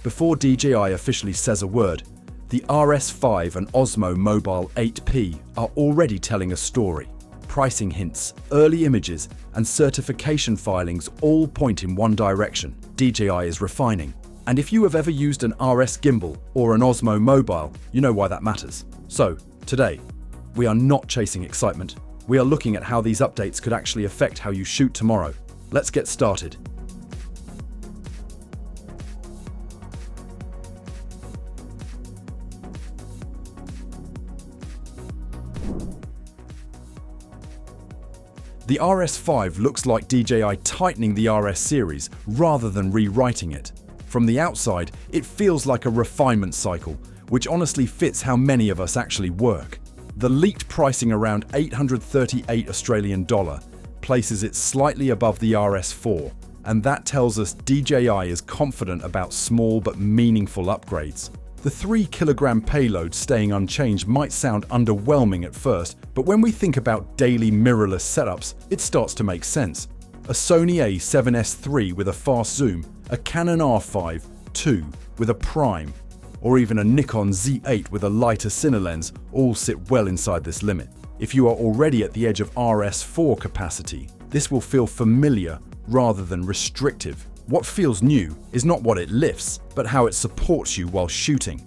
Before DJI officially says a word, the RS5 and Osmo Mobile 8P are already telling a story. Pricing hints, early images, and certification filings all point in one direction. DJI is refining. And if you have ever used an RS Gimbal or an Osmo Mobile, you know why that matters. So, today, we are not chasing excitement. We are looking at how these updates could actually affect how you shoot tomorrow. Let's get started. The RS5 looks like DJI tightening the RS series rather than rewriting it. From the outside, it feels like a refinement cycle, which honestly fits how many of us actually work. The leaked pricing around $838 Australian places it slightly above the RS4, and that tells us DJI is confident about small but meaningful upgrades. The 3-kilogram payload staying unchanged might sound underwhelming at first, but when we think about daily mirrorless setups, it starts to make sense. A Sony a7S III with a fast zoom, a Canon R5 II with a prime, or even a Nikon Z8 with a lighter cine lens all sit well inside this limit. If you are already at the edge of RS4 capacity, this will feel familiar rather than restrictive. What feels new is not what it lifts, but how it supports you while shooting.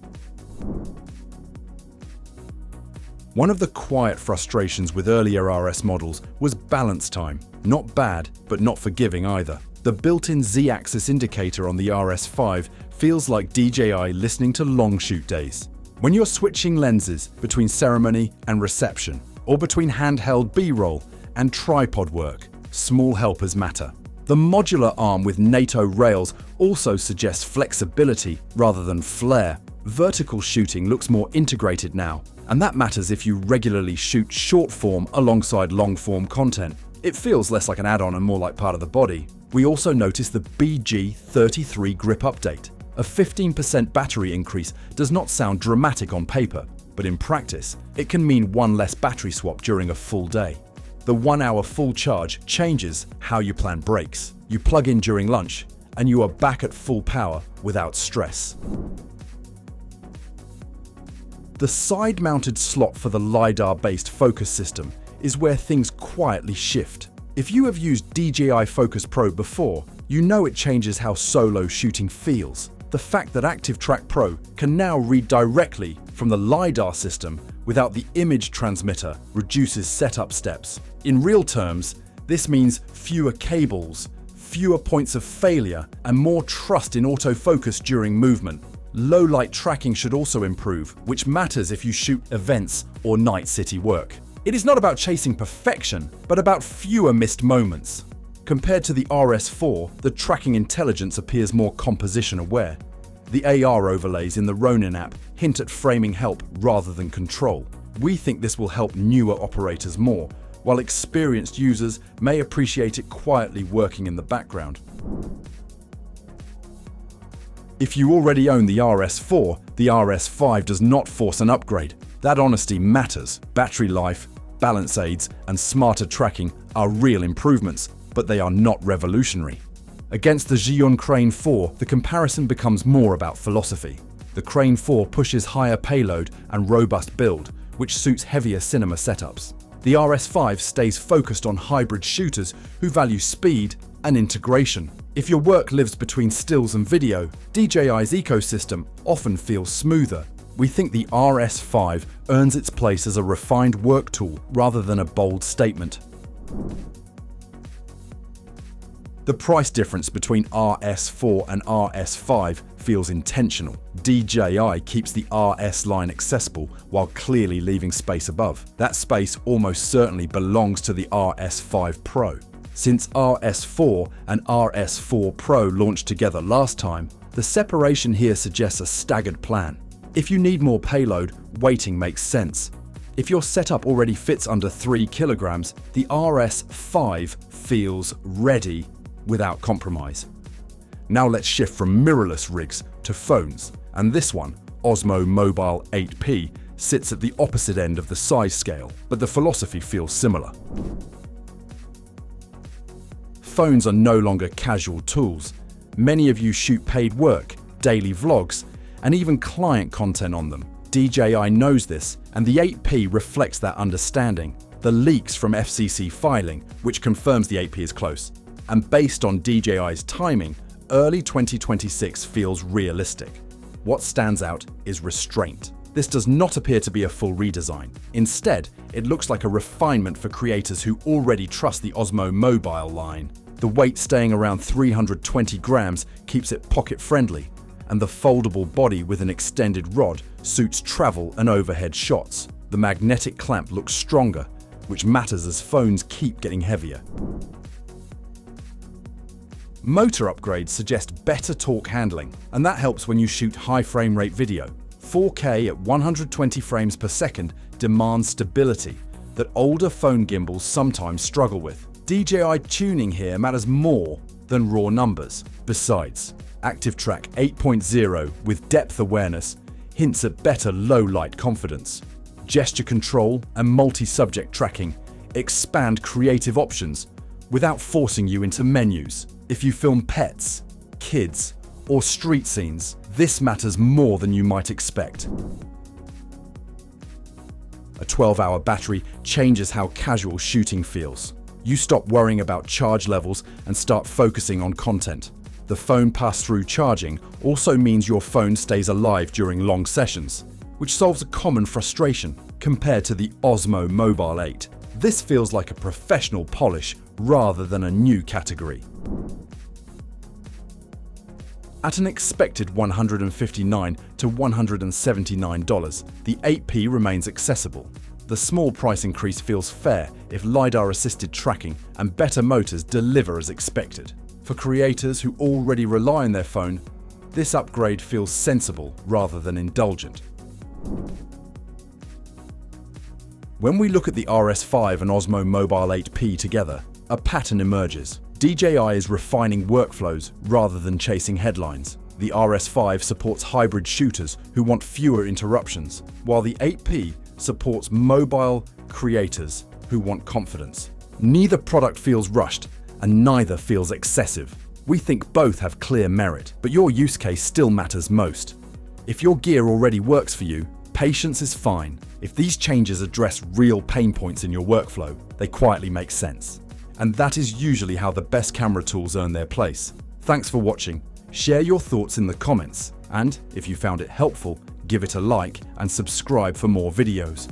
One of the quiet frustrations with earlier RS models was balance time. Not bad, but not forgiving either. The built-in Z-axis indicator on the RS5 feels like DJI listening to long shoot days. When you're switching lenses between ceremony and reception, or between handheld B-roll and tripod work, small helpers matter. The modular arm with NATO rails also suggests flexibility rather than flair. Vertical shooting looks more integrated now, and that matters if you regularly shoot short form alongside long form content. It feels less like an add-on and more like part of the body. We also notice the BG33 grip update. A 15% battery increase does not sound dramatic on paper, but in practice, it can mean one less battery swap during a full day. The 1-hour full charge changes how you plan breaks. You plug in during lunch, and you are back at full power without stress. The side-mounted slot for the LiDAR-based focus system is where things quietly shift. If you have used DJI Focus Pro before, you know it changes how solo shooting feels. The fact that ActiveTrack Pro can now read directly from the LiDAR system without the image transmitter reduces setup steps. In real terms, this means fewer cables, fewer points of failure, and more trust in autofocus during movement. Low light tracking should also improve, which matters if you shoot events or night city work. It is not about chasing perfection, but about fewer missed moments. Compared to the RS4, the tracking intelligence appears more composition aware. The AR overlays in the Ronin app hint at framing help rather than control. We think this will help newer operators more, while experienced users may appreciate it quietly working in the background. If you already own the RS4, the RS5 does not force an upgrade. That honesty matters. Battery life, balance aids, and smarter tracking are real improvements, but they are not revolutionary. Against the Zhiyun Crane 4, the comparison becomes more about philosophy. The Crane 4 pushes higher payload and robust build, which suits heavier cinema setups. The RS5 stays focused on hybrid shooters who value speed and integration. If your work lives between stills and video, DJI's ecosystem often feels smoother. We think the RS5 earns its place as a refined work tool rather than a bold statement. The price difference between RS4 and RS5 feels intentional. DJI keeps the RS line accessible while clearly leaving space above. That space almost certainly belongs to the RS5 Pro. Since RS4 and RS4 Pro launched together last time, the separation here suggests a staggered plan. If you need more payload, waiting makes sense. If your setup already fits under 3 kilograms, the RS5 feels ready without compromise. Now let's shift from mirrorless rigs to phones, and this one, Osmo Mobile 8P, sits at the opposite end of the size scale, but the philosophy feels similar. Phones are no longer casual tools. Many of you shoot paid work, daily vlogs, and even client content on them. DJI knows this, and the 8P reflects that understanding. The leaks from FCC filing, which confirms the 8P is close. And based on DJI's timing, early 2026 feels realistic. What stands out is restraint. This does not appear to be a full redesign. Instead, it looks like a refinement for creators who already trust the Osmo Mobile line. The weight staying around 320 grams keeps it pocket-friendly, and the foldable body with an extended rod suits travel and overhead shots. The magnetic clamp looks stronger, which matters as phones keep getting heavier. Motor upgrades suggest better torque handling, and that helps when you shoot high frame rate video. 4K at 120 frames per second demands stability that older phone gimbals sometimes struggle with. DJI tuning here matters more than raw numbers. Besides, ActiveTrack 8.0 with depth awareness hints at better low-light confidence. Gesture control and multi-subject tracking expand creative options without forcing you into menus. If you film pets, kids, or street scenes, this matters more than you might expect. A 12-hour battery changes how casual shooting feels. You stop worrying about charge levels and start focusing on content. The phone pass-through charging also means your phone stays alive during long sessions, which solves a common frustration compared to the Osmo Mobile 8. This feels like a professional polish rather than a new category. At an expected $159 to $179, the 8P remains accessible. The small price increase feels fair if LiDAR-assisted tracking and better motors deliver as expected. For creators who already rely on their phone, this upgrade feels sensible rather than indulgent. When we look at the RS5 and Osmo Mobile 8P together, a pattern emerges. DJI is refining workflows rather than chasing headlines. The RS5 supports hybrid shooters who want fewer interruptions, while the 8P supports mobile creators who want confidence. Neither product feels rushed, and neither feels excessive. We think both have clear merit, but your use case still matters most. If your gear already works for you, patience is fine. If these changes address real pain points in your workflow, they quietly make sense. And that is usually how the best camera tools earn their place. Thanks for watching. Share your thoughts in the comments, and if you found it helpful, give it a like and subscribe for more videos.